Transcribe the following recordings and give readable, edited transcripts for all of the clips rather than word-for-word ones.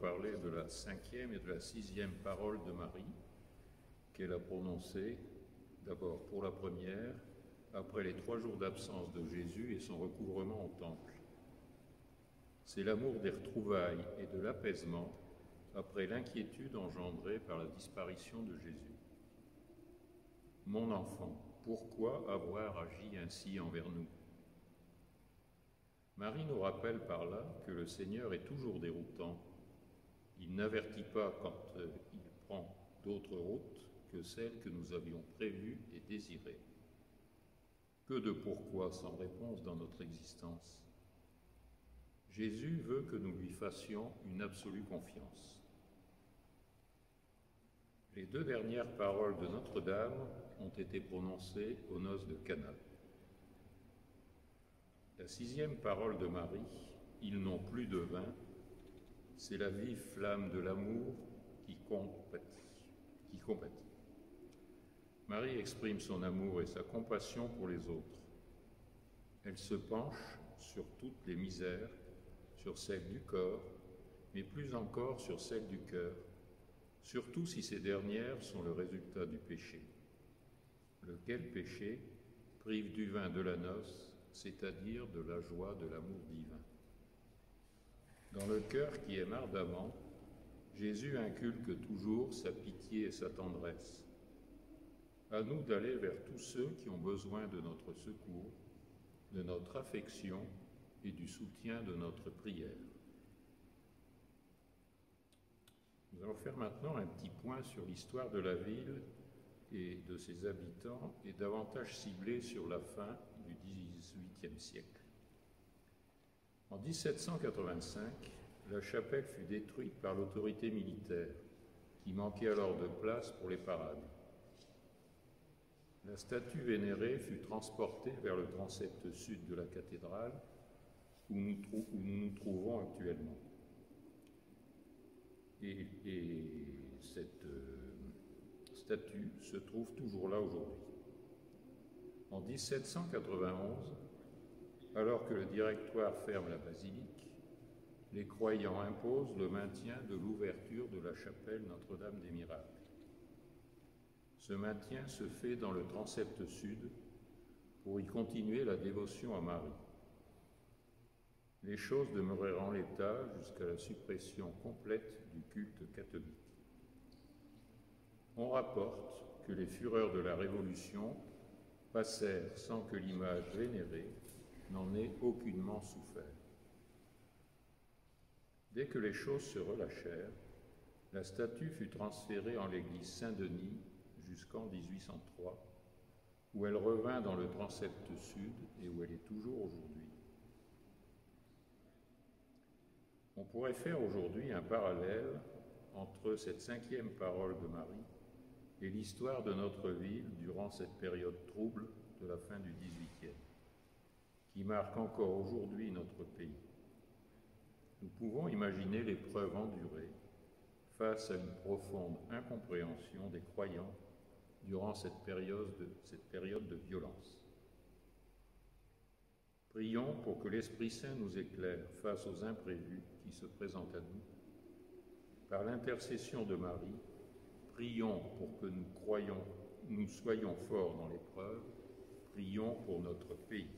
parler de la 5e et de la 6e parole de Marie, qu'elle a prononcée d'abord pour la première, après les 3 jours d'absence de Jésus et son recouvrement au temple. C'est l'amour des retrouvailles et de l'apaisement après l'inquiétude engendrée par la disparition de Jésus. Mon enfant, pourquoi avoir agi ainsi envers nous? Marie nous rappelle par là que le Seigneur est toujours déroutant. Il n'avertit pas quand il prend d'autres routes que celles que nous avions prévues et désirées. Que de pourquoi sans réponse dans notre existence. Jésus veut que nous lui fassions une absolue confiance. Les 2 dernières paroles de Notre-Dame ont été prononcées aux noces de Cana. La 6e parole de Marie, « Ils n'ont plus de vin », c'est la vive flamme de l'amour qui compatit. Marie exprime son amour et sa compassion pour les autres. Elle se penche sur toutes les misères, sur celles du corps, mais plus encore sur celles du cœur, surtout si ces dernières sont le résultat du péché. Lequel péché prive du vin de la noce, c'est-à-dire de la joie de l'amour divin. Dans le cœur qui aime ardemment, Jésus inculque toujours sa pitié et sa tendresse. À nous d'aller vers tous ceux qui ont besoin de notre secours, de notre affection et du soutien de notre prière. Nous allons faire maintenant un petit point sur l'histoire de la ville et de ses habitants, et davantage ciblé sur la fin du XVIIIe siècle. En 1785, la chapelle fut détruite par l'autorité militaire, qui manquait alors de place pour les parades. La statue vénérée fut transportée vers le transept sud de la cathédrale, où nous nous trouvons actuellement. Et cette statue se trouve toujours là aujourd'hui. En 1791, alors que le directoire ferme la basilique, les croyants imposent le maintien de l'ouverture de la chapelle Notre-Dame des Miracles. Ce maintien se fait dans le transept sud pour y continuer la dévotion à Marie. Les choses demeurèrent en l'état jusqu'à la suppression complète du culte catholique. On rapporte que les fureurs de la Révolution passèrent sans que l'image vénérée n'en ait aucunement souffert. Dès que les choses se relâchèrent, la statue fut transférée en l'église Saint-Denis jusqu'en 1803, où elle revint dans le transept sud et où elle est toujours aujourd'hui. On pourrait faire aujourd'hui un parallèle entre cette 5e parole de Marie et l'histoire de notre ville durant cette période trouble de la fin du XVIIIe, qui marque encore aujourd'hui notre pays. Nous pouvons imaginer l'épreuve endurée face à une profonde incompréhension des croyants durant cette période de violence. Prions pour que l'Esprit Saint nous éclaire face aux imprévus qui se présentent à nous. Par l'intercession de Marie, prions pour que nous soyons forts dans l'épreuve. Prions pour notre pays.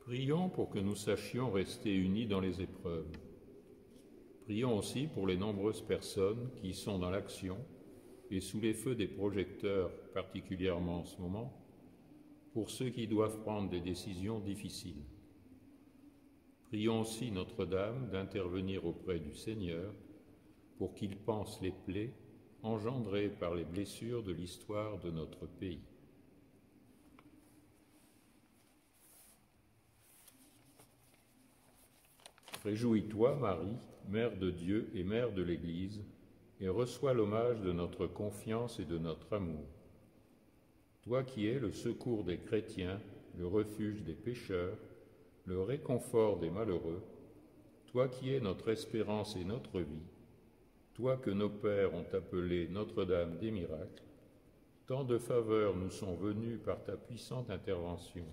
Prions pour que nous sachions rester unis dans les épreuves. Prions aussi pour les nombreuses personnes qui sont dans l'action et sous les feux des projecteurs, particulièrement en ce moment, pour ceux qui doivent prendre des décisions difficiles. Prions aussi Notre-Dame d'intervenir auprès du Seigneur pour qu'il panse les plaies engendrées par les blessures de l'histoire de notre pays. Réjouis-toi, Marie, Mère de Dieu et Mère de l'Église, et reçois l'hommage de notre confiance et de notre amour. Toi qui es le secours des chrétiens, le refuge des pécheurs, le réconfort des malheureux, toi qui es notre espérance et notre vie, toi que nos pères ont appelé Notre-Dame des Miracles, Tant de faveurs nous sont venues par ta puissante intervention.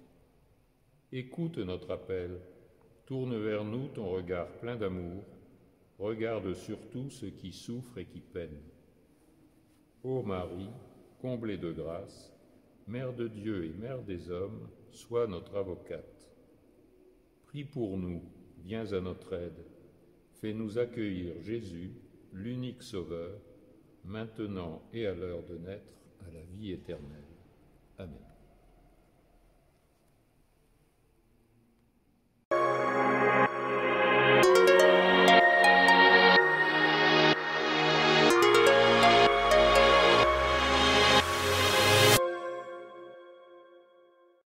Écoute notre appel, tourne vers nous ton regard plein d'amour, regarde surtout ceux qui souffrent et qui peinent. Ô Marie, comblée de grâce, Mère de Dieu et Mère des hommes, sois notre avocate. Prie pour nous, viens à notre aide, fais-nous accueillir Jésus, l'unique Sauveur, maintenant et à l'heure de naître à la vie éternelle. Amen.